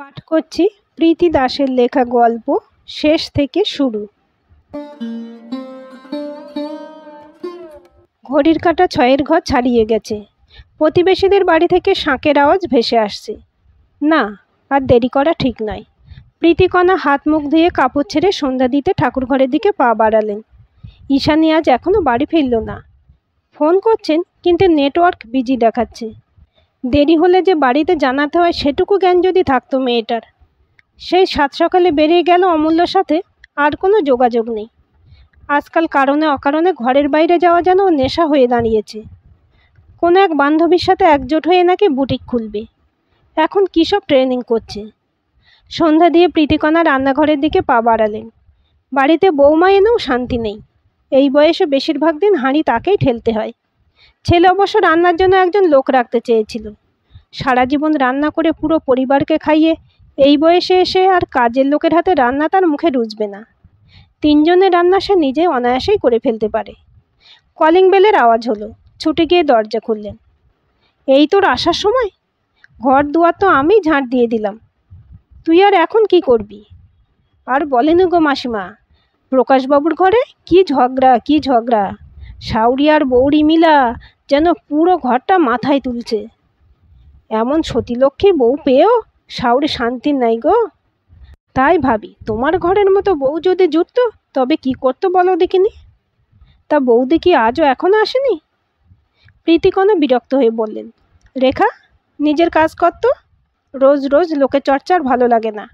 পাঠ করছি প্রীতি দাসের লেখা গল্প শেষ থেকে শুরু। ঘড়ির কাঁটা 6-এর ঘর ছাড়িয়ে গেছে। প্রতিবেশীদের বাড়ি থেকে শাঁখের আওয়াজ ভেসে আসছে। না, আর দেরি করা ঠিক নয়। প্রীতিকণা হাত মুখ ধুয়ে কাপড় ছেড়ে সন্ধ্যা দিতে ঠাকুর ঘরের দিকে পা বাড়ালেন। ঈশানী আজ এখনও বাড়ি ফিরল না। ফোন করছেন কিন্তু নেটওয়ার্ক বিজি দেখাচ্ছে। দেরি হলে যে বাড়িতে জানাতে হয় সেটুকু জ্ঞান যদি থাকতো মেয়েটার। সেই সাত সকালে বেরিয়ে গেল অমূল্যর সাথে, আর কোনো যোগাযোগ নেই। আজকাল কারণে অকারণে ঘরের বাইরে যাওয়া যেন নেশা হয়ে দাঁড়িয়েছে। কোনো এক বান্ধবীর সাথে একজোট হয়ে নাকি বুটিক খুলবে। এখন কী সব ট্রেনিং করছে। সন্ধ্যা দিয়ে প্রীতিকণা রান্নাঘরের দিকে পা বাড়ালেন। বাড়িতে বৌমা এনেও শান্তি নেই। এই বয়সে বেশিরভাগ দিন হাঁড়ি তাকেই ঠেলতে হয়। ছেলে অবশ্য রান্নার জন্য একজন লোক রাখতে চেয়েছিল। সারা জীবন রান্না করে পুরো পরিবারকে খাইয়ে এই বয়সে এসে আর কাজের লোকের হাতে রান্না তার মুখে রুজবে না। 3 জনের রান্না সে নিজে অনায়াসেই করে ফেলতে পারে। কলিং বেলের আওয়াজ হলো। ছুটে গিয়ে দরজা খুললেন। এই তোর আসার সময়? ঘর দুয়ার তো আমি ঝাঁট দিয়ে দিলাম। তুই আর এখন কি করবি? আর বলেনি গো মাসিমা, প্রকাশবাবুর ঘরে কি ঝগড়া। শাউরি আর বৌরি মিলা যেন পুরো ঘরটা মাথায় তুলছে। এমন সতীলক্ষ্মী বউ পেয়েও শাউরি শান্তি নাই গো। তাই ভাবি তোমার ঘরের মতো বউ যদি জুটতো তবে কি করতো বলো দেখিনি। তা বৌদি কি আজও এখনো আসেনি? প্রীতিকণা বিরক্ত হয়ে বললেন, রেখা, নিজের কাজ করতো। রোজ রোজ লোকের চর্চার ভালো লাগে না।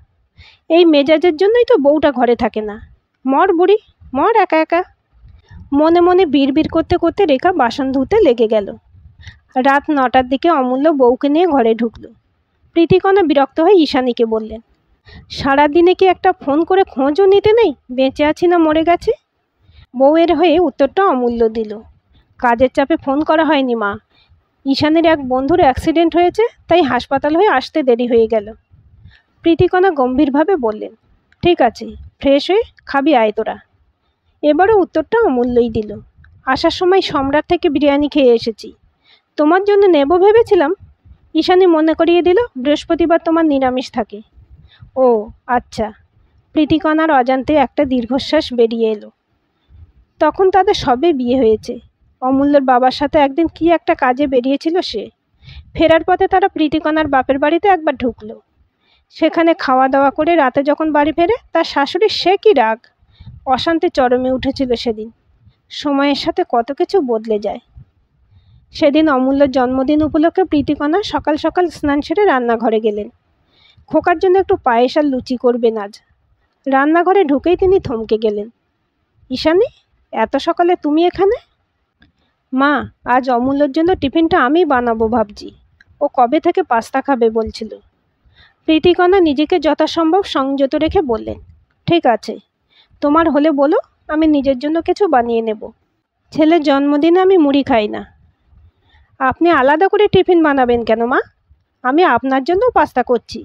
এই মেজাজের জন্যই তো বউটা ঘরে থাকে না। মর বুড়ি, মর একা একা। মনে মনে বিড়বিড় করতে করতে রেখা বাসন ধুতে লেগে গেল। রাত 9টার দিকে অমূল্য বউকে নিয়ে ঘরে ঢুকলো। প্রীতিকণা বিরক্ত হয়ে ঈশানীকে বললেন, সারাদিনে কি একটা ফোন করে খোঁজও নিতে নেই বেঁচে আছি না মরে গেছে? বউয়ের হয়ে উত্তরটা অমূল্য দিল, কাজের চাপে ফোন করা হয়নি মা। ঈশানীর এক বন্ধুর অ্যাক্সিডেন্ট হয়েছে, তাই হাসপাতাল হয়ে আসতে দেরি হয়ে গেল। প্রীতিকণা গম্ভীরভাবে বললেন, ঠিক আছে, ফ্রেশ হয়ে খাবি আয় তোরা। এবারও উত্তরটা অমূল্যই দিল, আসার সময় সম্রাট থেকে বিরিয়ানি খেয়ে এসেছি, তোমার জন্য নেব ভেবেছিলাম। ঈশানী মনে করিয়ে দিল, বৃহস্পতিবার তোমার নিরামিষ থাকে। ও আচ্ছা। প্রীতিকণার অজান্তে একটা দীর্ঘশ্বাস বেরিয়ে এলো। তখন তাদের সবে বিয়ে হয়েছে। অমূল্যর বাবার সাথে একদিন কি একটা কাজে বেরিয়েছিল সে। ফেরার পথে তারা প্রীতিকণার বাপের বাড়িতে একবার ঢুকলো। সেখানে খাওয়া দাওয়া করে রাতে যখন বাড়ি ফেরে তার শাশুড়ির সে কি রাগ, অশান্তি চরমে উঠেছিল সেদিন। সময়ের সাথে কত কিছু বদলে যায়। সেদিন অমূল্যর জন্মদিন উপলক্ষে প্রীতিকণা সকাল সকাল স্নান সেরে রান্নাঘরে গেলেন। খোকার জন্য একটু পায়েস আর লুচি করবেন আজ। রান্নাঘরে ঢুকেই তিনি থমকে গেলেন। ঈশানী, এত সকালে তুমি এখানে? মা, আজ অমূল্যর জন্য টিফিনটা আমি বানাবো ভাবছি। ও কবে থেকে পাস্তা খাবে বলছিল। প্রীতিকণা নিজেকে যথাসম্ভব সংযত রেখে বললেন, ঠিক আছে, তোমার হলে বলো, আমি নিজের জন্য কিছু বানিয়ে নেব। ছেলের জন্মদিনে আমি মুড়ি খাই না। আপনি আলাদা করে টিফিন বানাবেন কেন মা? আমি আপনার জন্য পাস্তা করছি।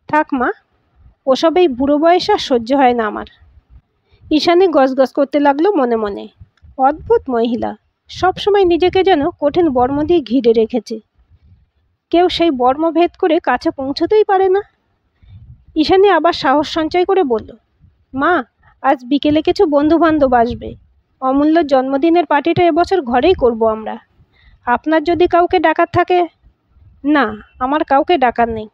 থাক মা, ওসব এই বুড়ো বয়সে আর সহ্য হয় না আমার। ঈশানী গজগজ করতে লাগলো মনে মনে। অদ্ভুত মহিলা, সবসময় নিজেকে যেন কঠিন বর্ম দিয়ে ঘিরে রেখেছে। কেউ সেই বর্ম ভেদ করে কাছে পৌঁছতেই পারে না। ঈশানী আবার সাহস সঞ্চয় করে বলল, মা, আজ বিকেলে কিছু বন্ধু বান্ধব আসবে। অমূল্যর জন্মদিনের পার্টিটা এবছর ঘরেই করব আমরা। আপনার যদি কাউকে ডাকার থাকে। না, আমার কাউকে ডাকার নেই।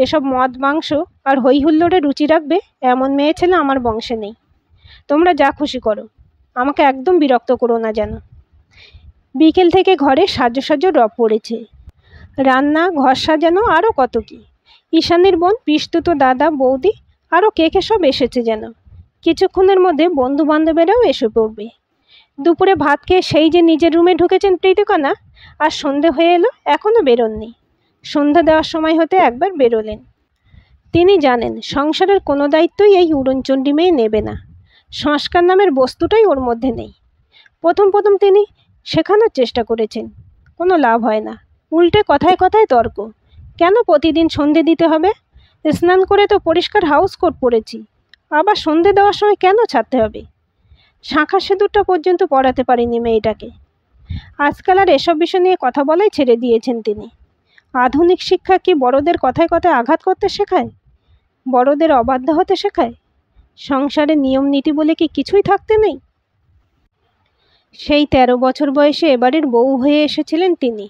এসব মদ মাংস আর হই হুল্লোড়ে রুচি রাখবে এমন মেয়ে ছেলে আমার বংশে নেই। তোমরা যা খুশি করো, আমাকে একদম বিরক্ত করো না যেন। বিকেল থেকে ঘরে সাজো রব পড়েছে। রান্না, ঘর সাজানো, আরও কত কি। ঈশানীর বোন, পিসতুতো দাদা, বৌদি, আরও কে সব এসেছে যেন। কিছুক্ষণের মধ্যে বন্ধু বান্ধবেরাও এসে পড়বে। দুপুরে ভাত খেয়ে সেই যে নিজের রুমে ঢুকেছেন প্রীতিকণা, আর সন্ধে হয়ে এলো এখনও বেরোননি। সন্ধ্যা দেওয়ার সময় হতে একবার বেরোলেন। তিনি জানেন সংসারের কোনো দায়িত্বই এই উড়নচণ্ডী মেয়ে নেবে না। সংস্কার নামের বস্তুটাই ওর মধ্যে নেই। প্রথম তিনি শেখানোর চেষ্টা করেছেন, কোনো লাভ হয় না। উল্টে কথায় কথায় তর্ক। কেন প্রতিদিন সন্ধে দিতে হবে? স্নান করে তো পরিষ্কার হাউস কোট পরেছি, আবার সন্ধে দেওয়ার সময় কেন ছাড়তে হবে? শাঁখা সিঁদুরটা পর্যন্ত পরাতে পারেনি মেয়েটাকে। আজকাল আর এসব বিষয় নিয়ে কথা বলাই ছেড়ে দিয়েছেন তিনি। আধুনিক শিক্ষা কি বড়দের কথায় কথায় আঘাত করতে শেখায়? বড়দের অবাধ্য হতে শেখায়? সংসারে নিয়ম নীতি বলে কি কিছুই থাকতে নেই? সেই ১৩ বছর বয়সে এবারের বউ হয়ে এসেছিলেন তিনি।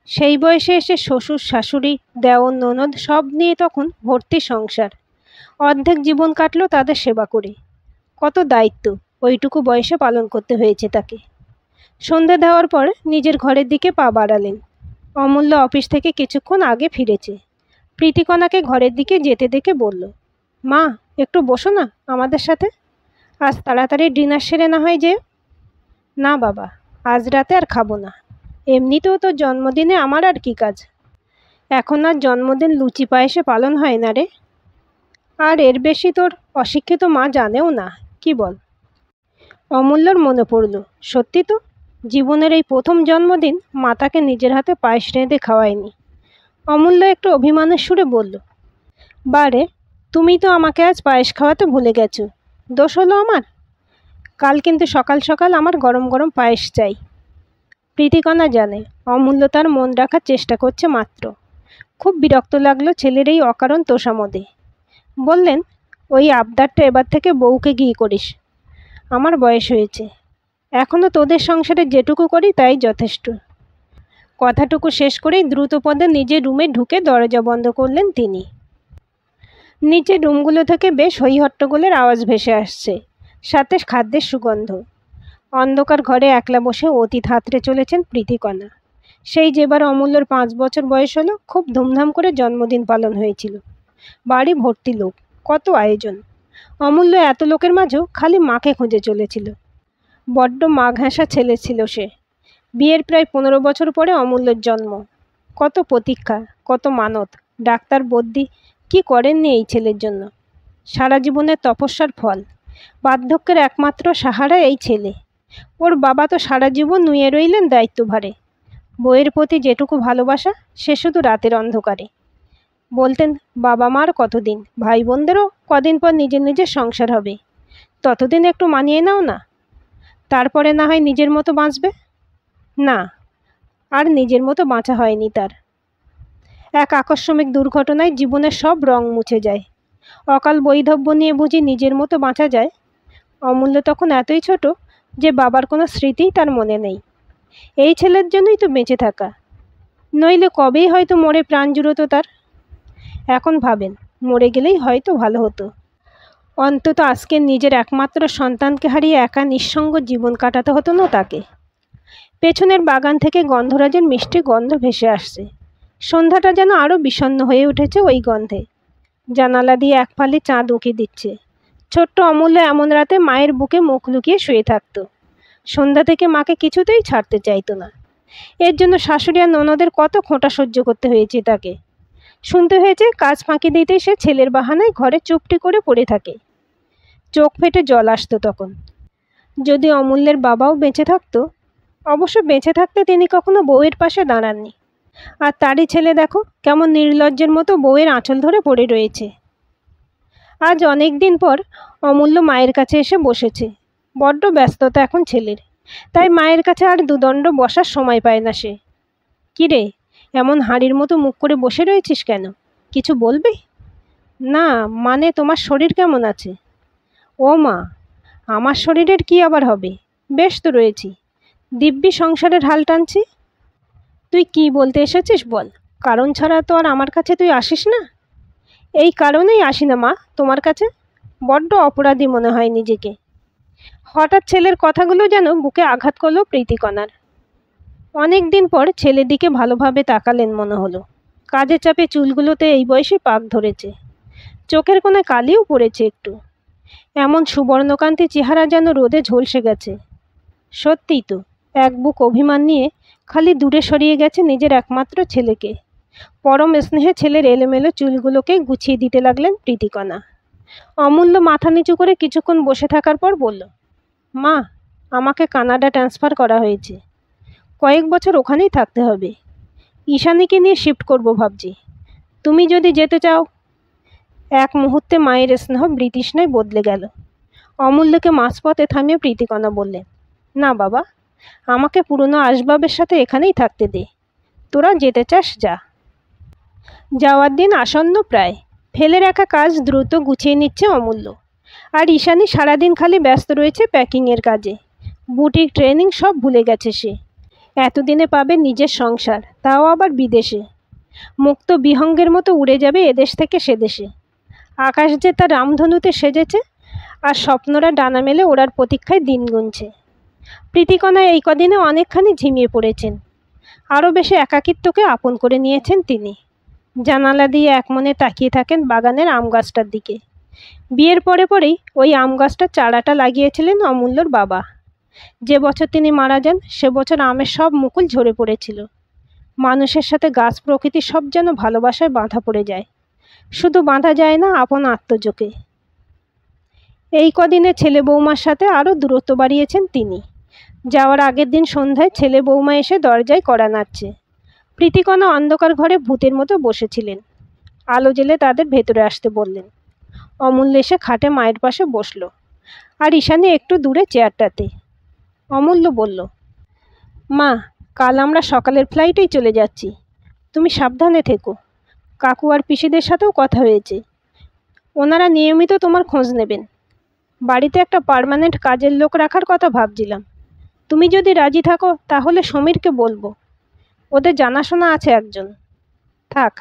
সেই বয়সে এসে শ্বশুর শাশুড়ি দেওর ননদ সব নিয়ে তখন ভর্তি সংসার। অর্ধেক জীবন কাটলো তাদের সেবা করে। কত দায়িত্ব ওইটুকু বয়সে পালন করতে হয়েছে তাকে। সন্ধে দেওয়ার পর নিজের ঘরের দিকে পা বাড়ালেন। অমূল্য অফিস থেকে কিছুক্ষণ আগে ফিরেছে। প্রীতিকণাকে ঘরের দিকে যেতে দেখে বলল, মা একটু বসো না আমাদের সাথে, আজ তাড়াতাড়ি ডিনার সেরে না হয় যে। না বাবা, আজ রাতে আর খাবো না। এমনিতেও তো জন্মদিনে আমার আর কি কাজ। এখন আর জন্মদিন লুচি পায়েসে পালন হয় না রে। আর এর বেশি তোর অশিক্ষিত মা জানেও না, কি বল? অমূল্যর মনে পড়ল, সত্যি তো, জীবনের এই প্রথম জন্মদিন মা তাকে নিজের হাতে পায়েস রেঁধে খাওয়ায়নি। অমূল্য একটু অভিমানের সুরে বলল, বারে, তুমি তো আমাকে আজ পায়েস খাওয়াতে ভুলে গেছো। দোষ হলো আমার? কাল কিন্তু সকাল সকাল আমার গরম গরম পায়েস চাই। প্রীতিকণা জানে অমূল্য তার মন রাখার চেষ্টা করছে মাত্র। খুব বিরক্ত লাগলো ছেলের এই অকারণ তোষামোদে। বললেন, ওই আবদারটা এবার থেকে বউকে গিয়ে করিস। আমার বয়স হয়েছে, এখনও তোদের সংসারে যেটুকু করি তাই যথেষ্ট। কথাটুকু শেষ করেই দ্রুত পদে নিজের রুমে ঢুকে দরজা বন্ধ করলেন তিনি। নিচের রুমগুলো থেকে বেশ হইহট্টগোলের আওয়াজ ভেসে আসছে, সাথে খাদ্যের সুগন্ধ। অন্ধকার ঘরে একলা বসে অতীত হাতড়ে চলেছেন প্রীতিকণা। সেই যেবার অমূল্যর 5 বছর বয়স হলো, খুব ধুমধাম করে জন্মদিন পালন হয়েছিল। বাড়ি ভর্তি লোক, কত আয়োজন। অমূল্য এত লোকের মাঝেও খালি মাকে খুঁজে চলেছিল। বড্ড মা ঘেঁষা ছেলে ছিল সে। বিয়ের প্রায় 15 বছর পরে অমূল্যর জন্ম। কত প্রতীক্ষা, কত মানত। ডাক্তার বদ্যি কি করেননি এই ছেলের জন্য। সারা জীবনের তপস্যার ফল। বার্ধক্যের একমাত্র সাহারা এই ছেলে। ওর বাবা তো সারা জীবন নুয়ে রইলেন দায়িত্বভারে। বইয়ের প্রতি যেটুকু ভালোবাসা, সে শুধু রাতের অন্ধকারে। বলতেন, বাবা মার কতদিন, ভাই বোনদেরও কদিন পর নিজের নিজের সংসার হবে, ততদিন একটু মানিয়ে নাও না, তারপরে না হয় নিজের মতো বাঁচবে। না, আর নিজের মতো বাঁচা হয়নি তার। এক আকস্মিক দুর্ঘটনায় জীবনের সব রং মুছে যায়। অকাল বৈধব্য নিয়ে বুঝি নিজের মতো বাঁচা যায়? অমূল্য তখন এতই ছোট যে বাবার কোনো স্মৃতিই তার মনে নেই। এই ছেলের জন্যই তো বেঁচে থাকা, নইলে কবেই হয়তো মরে প্রাণ জুড়তো তার। এখন ভাবেন, মরে গেলেই হয়তো ভালো হতো। অন্তত আজকে নিজের একমাত্র সন্তানকে হারিয়ে একা নিঃসঙ্গ জীবন কাটাতে হতো না তাকে। পেছনের বাগান থেকে গন্ধরাজের মিষ্টি গন্ধ ভেসে আসছে। সন্ধ্যাটা যেন আরও বিষণ্ণ হয়ে উঠেছে ওই গন্ধে। জানালা দিয়ে এক ফালি চাঁদ উঁকি দিচ্ছে। ছোট্ট অমূল্য এমন রাতে মায়ের বুকে মুখ লুকিয়ে শুয়ে থাকত। সন্ধ্যা থেকে মাকে কিছুতেই ছাড়তে চাইতো না। এর জন্য শাশুড়ি আর ননদের কত খোঁটা সহ্য করতে হয়েছে তাকে। শুনতে হয়েছে কাজ ফাঁকি দিতে সে ছেলের বাহানায় ঘরে চুপটি করে পড়ে থাকে। চোখ ফেটে জল আসতো তখন। যদি অমূল্যের বাবাও বেঁচে থাকতো, অবশ্য বেঁচে থাকতে তিনি কখনো বউয়ের পাশে দাঁড়াননি। আর তারই ছেলে দেখো কেমন নির্লজ্জের মতো বউয়ের আঁচল ধরে পড়ে রয়েছে। আজ অনেক দিন পর অমূল্য মায়ের কাছে এসে বসেছে। বড্ড ব্যস্ততা এখন ছেলের, তাই মায়ের কাছে আর দুদণ্ড বসার সময় পায় না সে। কিরে, এমন হাঁড়ির মতো মুখ করে বসে রয়েছিস কেন? কিছু বলবি? না, মানে তোমার শরীর কেমন আছে? ও মা, আমার শরীরের কি আবার হবে, বেশ তো রয়েছি। দিব্যি সংসারের হাল টানছি। তুই কি বলতে এসেছিস বল, কারণ ছাড়া তো আর আমার কাছে তুই আসিস না। এই কারণেই আসি না মা তোমার কাছে। বড্ড অপরাধী মনে হয় নিজেকে। হঠাৎ ছেলের কথাগুলো যেন বুকে আঘাত করলো প্রীতিকণার। অনেক দিন পর ছেলের দিকে ভালোভাবে তাকালেন মনে হলো। কাজের চাপে চুলগুলোতে এই বয়সে পাক ধরেছে। চোখের কোণে কালিও পড়েছে একটু। এমন সুবর্ণকান্তি চেহারা যেন রোদে ঝলসে গেছে। সত্যিই তো, এক বুক অভিমান নিয়ে খালি দূরে সরিয়ে গেছে নিজের একমাত্র ছেলেকে। পরম স্নেহে ছেলের এলোমেলো চুলগুলোকে গুছিয়ে দিতে লাগলেন প্রীতিকণা। অমূল্য মাথা নিচু করে কিছুক্ষণ বসে থাকার পর বলল, মা, আমাকে কানাডা ট্রান্সফার করা হয়েছে। কয়েক বছর ওখানেই থাকতে হবে। ঈশানীকে নিয়ে শিফট করব ভাবছি। তুমি যদি যেতে চাও। এক মুহূর্তে মায়ের স্নেহ বৃতৃষ্ণায় বদলে গেল। অমূল্যকে মাঝপথে থামিয়ে প্রীতিকণা বললেন, না বাবা, আমাকে পুরনো আসবাবের সাথে এখানেই থাকতে দে। তোরা যেতে চাস যা। যাওয়ার দিন আসন্ন প্রায়। ফেলে রাখা কাজ দ্রুত গুছিয়ে নিচ্ছে অমূল্য। আর ঈশানী সারাদিন খালি ব্যস্ত রয়েছে প্যাকিংয়ের কাজে। বুটিক ট্রেনিং সব ভুলে গেছে সে। এতদিনে পাবে নিজের সংসার, তাও আবার বিদেশে। মুক্ত বিহঙ্গের মতো উড়ে যাবে এদেশ থেকে সেদেশে। আকাশ যে তার রামধনুতে সেজেছে, আর স্বপ্নরা ডানা মেলে ওড়ার প্রতীক্ষায় দিন গুনছে। প্রীতিকণা এই কদিনে অনেকখানি ঝিমিয়ে পড়েছেন। আরও বেশি একাকিত্বকে আপন করে নিয়েছেন তিনি। জানালা দিয়ে একমনে তাকিয়ে থাকেন বাগানের আম গাছটার দিকে। বিয়ের পরে পরেই ওই আম গাছটার চারাটা লাগিয়েছিলেন অমূল্যর বাবা। যে বছর তিনি মারা যান সে বছর আমের সব মুকুল ঝরে পড়েছিল। মানুষের সাথে গাছ প্রকৃতি সব যেন ভালোবাসায় বাঁধা পড়ে যায়। শুধু বাঁধা যায় না, আপন আত্মজোকে। এই কদিনে ছেলে বৌমার সাথে আরও দূরত্ব বাড়িয়েছেন তিনি। যাওয়ার আগের দিন সন্ধ্যায় ছেলে বৌমা এসে দরজায় কড়া নাড়ছে। প্রীতিকণা অন্ধকার ঘরে ভূতের মতো বসেছিলেন। আলো জ্বেলে তাদের ভেতরে আসতে বললেন। অমূল্য এসে খাটে মায়ের পাশে বসল, আর ঈশানী একটু দূরে চেয়ারটাতে। অমূল্য বলল, মা, কাল আমরা সকালের ফ্লাইটেই চলে যাচ্ছি। তুমি সাবধানে থেকো। কাকু আর পিসিদের সাথেও কথা হয়েছে। ওনারা নিয়মিত তোমার খোঁজ নেবেন। বাড়িতে একটা পার্মানেন্ট কাজের লোক রাখার কথা ভাবছিলাম। তুমি যদি রাজি থাকো তাহলে সমীরকে বলবো। ওদের জানাশোনা আছে একজন। থাক,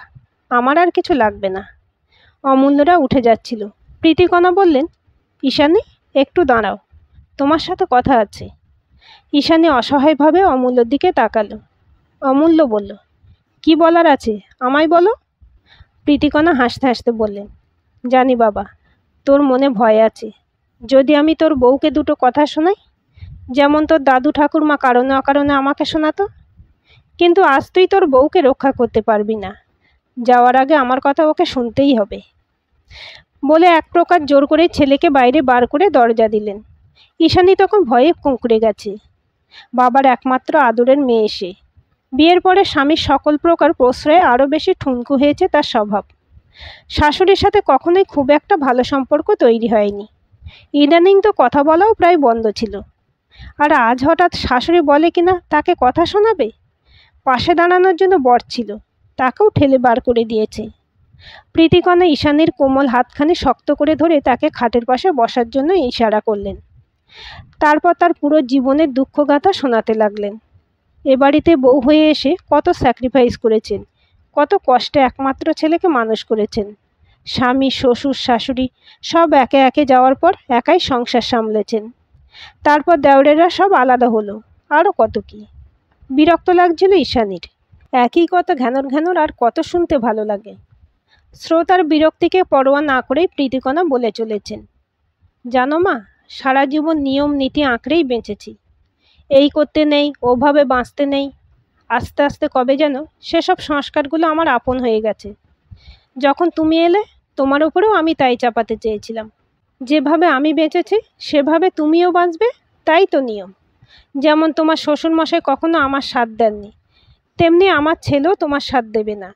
আমার আর কিছু লাগবে না। অমূল্যরা উঠে যাচ্ছিল। প্রীতিকণা বললেন, ঈশানী, একটু দাঁড়াও, তোমার সাথে কথা আছে। ঈশানী অসহায়ভাবে অমূল্যর দিকে তাকালো। অমূল্য বলল, কি বলার আছে, আমায় বলো। প্রীতিকণা হাসতে হাসতে বললেন, জানি বাবা, তোর মনে ভয় আছে। যদি আমি তোর বউকে দুটো কথা শোনাই, যেমন তোর দাদু ঠাকুরমা কারণে অকারণে আমাকে শোনাতো। কিন্তু আজ তুই তোর বউকে রক্ষা করতে পারবি না। যাওয়ার আগে আমার কথা ওকে শুনতেই হবে। বলে এক প্রকার জোর করে ছেলেকে বাইরে বার করে দরজা দিলেন। ঈশানী তখন ভয়ে কুঁকড়ে গেছে। বাবার একমাত্র আদরের মেয়ে সে। বিয়ের পরে স্বামীর সকল প্রকার প্রশ্রয়ে আরও বেশি ঠুনকু হয়েছে তার স্বভাব। শাশুড়ির সাথে কখনোই খুব একটা ভালো সম্পর্ক তৈরি হয়নি। ইদানিং তো কথা বলাও প্রায় বন্ধ ছিল। আর আজ হঠাৎ শাশুড়ি বলে কিনা তাকে কথা শোনাবে। পাশে দাঁড়ানোর জন্য বর ছিল, তাকেও ঠেলে বার করে দিয়েছে। প্রীতিকণা ঈশানীর কোমল হাতখানি শক্ত করে ধরে তাকে খাটের পাশে বসার জন্য ইশারা করলেন। তারপর তার পুরো জীবনের দুঃখগাথা শোনাতে লাগলেন। এ বাড়িতে বউ হয়ে এসে কত স্যাক্রিফাইস করেছেন, কত কষ্টে একমাত্র ছেলেকে মানুষ করেছেন। স্বামী, শ্বশুর, শাশুড়ি সব একে একে যাওয়ার পর একাই সংসার সামলেছেন। তারপর দেওরেরা সব আলাদা হলো, আরও কত কি। বিরক্ত লাগছিল ঈশানীর। একই কথা ঘ্যানর ঘ্যানর, আর কত শুনতে ভালো লাগে। শ্রোতার বিরক্তিকে পরোয়া না করেই প্রীতিকণা বলে চলেছেন, জানো মা, সারা জীবন নিয়ম নীতি আঁকড়েই বেঁচেছি। এই করতে নেই, ওভাবে বাঁচতে নেই। আস্তে আস্তে কবে যেন সেসব সংস্কারগুলো আমার আপন হয়ে গেছে। যখন তুমি এলে, তোমার উপরেও আমি তাই চাপাতে চেয়েছিলাম। যেভাবে আমি বেঁচেছি সেভাবে তুমিও বাঁচবে, তাই তো নিয়ম। যেমন তোমার শ্বশুরমশাই কখনো আমার সাথ দেননি, তেমনি আমার ছেলেও তোমার সাথ দেবে না।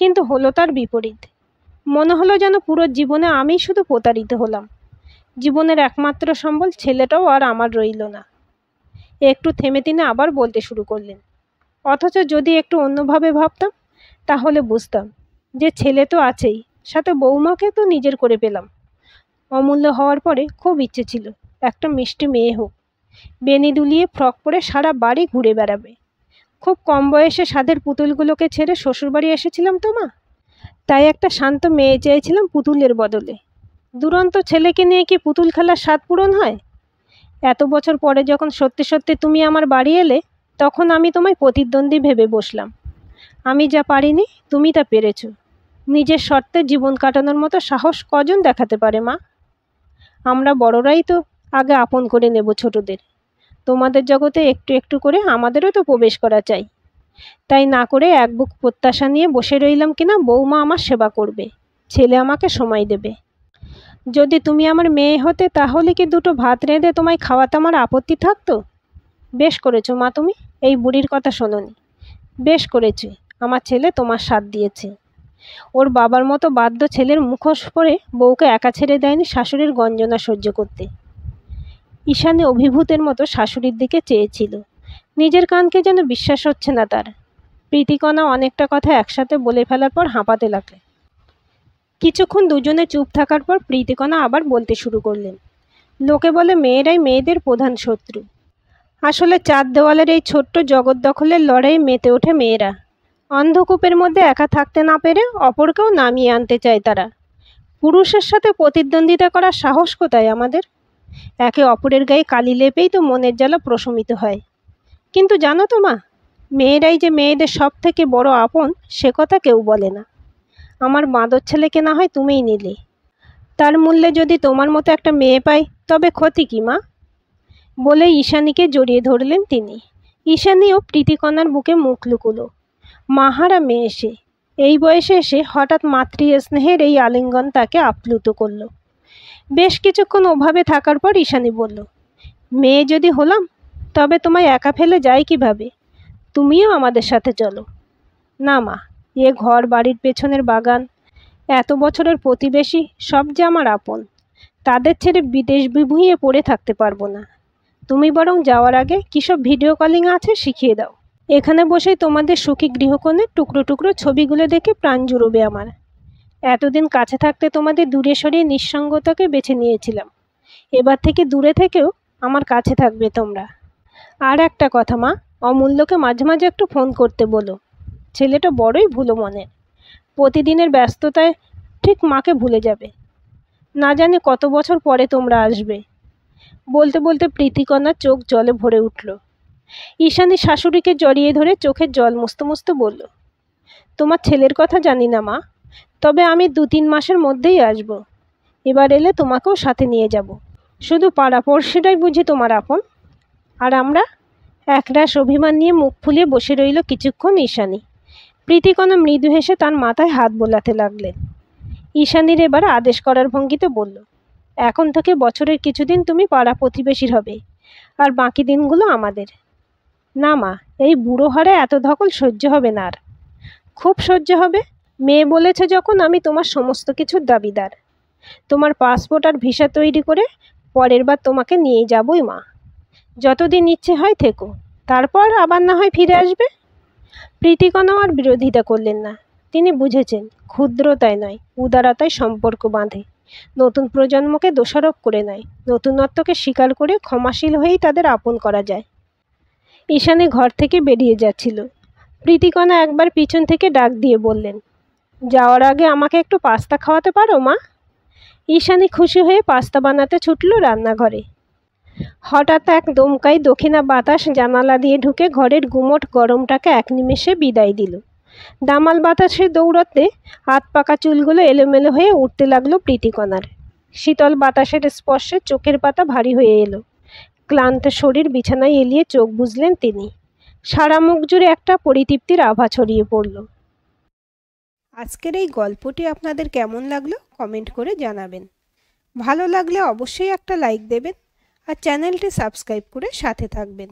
কিন্তু হলো তার বিপরীত। মনে হলো যেন পুরো জীবনে আমি শুধু প্রতারিত হলাম। জীবনের একমাত্র সম্বল ছেলেটাও আর আমার রইল না। একটু থেমে তিনি আবার বলতে শুরু করলেন, অথচ যদি একটু অন্যভাবে ভাবতাম তাহলে বুঝতাম যে ছেলে তো আছেই, সাথে বৌমাকে তো নিজের করে পেলাম। অমূল্য হওয়ার পরে খুব ইচ্ছে ছিল একটা মিষ্টি মেয়ে হোক, বেনি দুলিয়ে ফ্রক পরে সারা বাড়ি ঘুরে বেড়াবে। খুব কম বয়সে সাধের পুতুলগুলোকে ছেড়ে শ্বশুরবাড়ি এসেছিলাম তো মা, তাই একটা শান্ত মেয়ে চেয়েছিলাম পুতুলের বদলে। দুরন্ত ছেলেকে নিয়ে কি পুতুল খেলার স্বাদ পূরণ হয়? এত বছর পরে যখন সত্যি সত্যি তুমি আমার বাড়ি এলে, তখন আমি তোমায় প্রতিদ্বন্দ্বী ভেবে বসলাম। আমি যা পারিনি তুমি তা পেরেছ। নিজের শর্তে জীবন কাটানোর মতো সাহস কজন দেখাতে পারে মা? আমরা বড়রাই তো আগে আপন করে নেব ছোটদের। তোমাদের জগতে একটু একটু করে আমাদেরও তো প্রবেশ করা চাই। তাই না করে এক বুক প্রত্যাশা নিয়ে বসে রইলাম কিনা বৌমা আমার সেবা করবে, ছেলে আমাকে সময় দেবে। যদি তুমি আমার মেয়ে হতে তাহলে কি দুটো ভাত রেঁধে তোমায় খাওয়াতে আমার আপত্তি থাকতো? বেশ করেছো মা, তুমি এই বুড়ির কথা শোনোনি। বেশ করেছি, আমার ছেলে তোমার সাথ দিয়েছে। ওর বাবার মতো বাধ্য ছেলের মুখোশ পরে বউকে একা ছেড়ে দেয়নি শাশুড়ির গঞ্জনা সহ্য করতে। ঈশানী অভিভূতের মতো শাশুড়ির দিকে চেয়েছিল। নিজের কানকে যেন বিশ্বাস হচ্ছে না তার। প্রীতিকণা অনেকটা কথা একসাথে বলে ফেলার পর হাঁপাতে লাগলে। কিছুক্ষণ দুজনে চুপ থাকার পর প্রীতিকণা আবার বলতে শুরু করলেন। লোকে বলে মেয়েরাই মেয়েদের প্রধান শত্রু। আসলে চার দেওয়ালের এই ছোট্ট জগৎদখলের লড়াইয়ে মেতে ওঠে মেয়েরা। অন্ধকূপের মধ্যে একা থাকতে না পেরে অপরকেও নামিয়ে আনতে চায় তারা। পুরুষের সাথে প্রতিদ্বন্দ্বিতা করার সাহস কোথায় আমাদের? একে অপরের গায়ে কালি লেপেই তো মনের জ্বালা প্রশমিত হয়। কিন্তু জানো তো মা, মেয়েরাই যে মেয়েদের সব থেকে বড় আপন সে কথা কেউ বলে না। আমার বাঁদর ছেলেকে না হয় তুমিই নিলে, তার মূল্যে যদি তোমার মতো একটা মেয়ে পাই তবে ক্ষতি কি মা? বলে ঈশানীকে জড়িয়ে ধরলেন তিনি। ঈশানীও প্রীতিকণার বুকে মুখ লুকুলো। মাহারা মেয়ে সে, এই বয়সে এসে হঠাৎ মাতৃ স্নেহের এই আলিঙ্গন তাকে আপ্লুত করল। বেশ কিছুক্ষণ ওভাবে থাকার পর ঈশানী বলল, মেয়ে যদি হলাম তবে তোমায় একা ফেলে যাই কিভাবে? তুমিও আমাদের সাথে চলো। না মা, এ ঘর বাড়ির পেছনের বাগান, এত বছরের প্রতিবেশী সব যে আমার আপন, তাদের ছেড়ে বিদেশ বিভুঁইয়ে পড়ে থাকতে পারবো না। তুমি বরং যাওয়ার আগে কিসব ভিডিও কলিং আছে শিখিয়ে দাও। এখানে বসেই তোমাদের সুখী গৃহকোণের টুকরো টুকরো ছবিগুলো দেখে প্রাণ জুড়বে আমার। এতদিন কাছে থাকতে তোমাদের দূরে সরিয়ে নিঃসঙ্গতাকে বেছে নিয়েছিলাম, এবার থেকে দূরে থেকেও আমার কাছে থাকবে তোমরা। আর একটা কথা মা, অমূল্যকে মাঝে মাঝে একটু ফোন করতে বলো। ছেলেটা বড়ই ভুলো মনের, প্রতিদিনের ব্যস্ততায় ঠিক মাকে ভুলে যাবে। না জানি কত বছর পরে তোমরা আসবে। বলতে বলতে প্রীতিকণার চোখ জলে ভরে উঠল। ঈশানী শাশুড়িকে জড়িয়ে ধরে চোখের জল মুছতে মুছতে বলল, তোমার ছেলের কথা জানি না মা, তবে আমি 2-3 মাসের মধ্যেই আসব। এবার এলে তোমাকেও সাথে নিয়ে যাব। শুধু পাড়াপড়শিরাই বুঝি তোমার আপন? আর আমরা? একরাশ অভিমান নিয়ে মুখ ফুলিয়ে বসে রইল কিছুক্ষণ ঈশানী। প্রীতিকণা মৃদু হেসে তার মাথায় হাত বোলাতে লাগলেন। ঈশানীর এবার আদেশ করার ভঙ্গিতে বলল, এখন থেকে বছরের কিছুদিন তুমি পাড়া প্রতিবেশীর হবে, আর বাকি দিনগুলো আমাদের। না মা, এই বুড়ো হারে এত ধকল সহ্য হবে না আর। খুব সহ্য হবে। মেয়ে বলেছে যখন আমি তোমার সমস্ত কিছুর দাবিদার। তোমার পাসপোর্ট আর ভিসা তৈরি করে পরের বার তোমাকে নিয়ে যাবই মা। যতদিন ইচ্ছে হয় থেকো, তারপর আবার না হয় ফিরে আসবে। প্রীতিকণাও আর বিরোধিতা করলেন না। তিনি বুঝেছেন ক্ষুদ্রতায় নয় উদারতায় সম্পর্ক বাঁধে। নতুন প্রজন্মকে দোষারোপ করে নয়, নতুনত্বকে স্বীকার করে ক্ষমাশীল হয়েই তাদের আপন করা যায়। ঈশানী ঘর থেকে বেরিয়ে যাচ্ছিল। প্রীতিকণা একবার পিছন থেকে ডাক দিয়ে বললেন, যাওয়ার আগে আমাকে একটু পাস্তা খাওয়াতে পারো মা? ঈশানী খুশি হয়ে পাস্তা বানাতে ছুটল রান্নাঘরে। হঠাৎ এক দমকাই দক্ষিণা বাতাস জানালা দিয়ে ঢুকে ঘরের গুমোট গরমটাকে এক নিমেষে বিদায় দিল। দামাল বাতাসের দৌড়তে হাত পাকা চুলগুলো এলোমেলো হয়ে উঠতে লাগলো প্রীতিকণার। শীতল বাতাসের স্পর্শে চোখের পাতা ভারী হয়ে এলো। ক্লান্ত শরীর বিছানায় এলিয়ে চোখ বুজলেন তিনি। সারা মুখ জুড়ে একটা পরিতৃপ্তির আভা ছড়িয়ে পড়ল। আজকের এই গল্পটি আপনাদের কেমন লাগলো কমেন্ট করে জানাবেন। ভালো লাগলে অবশ্যই একটা লাইক দেবেন আর চ্যানেলটি সাবস্ক্রাইব করে সাথে থাকবেন।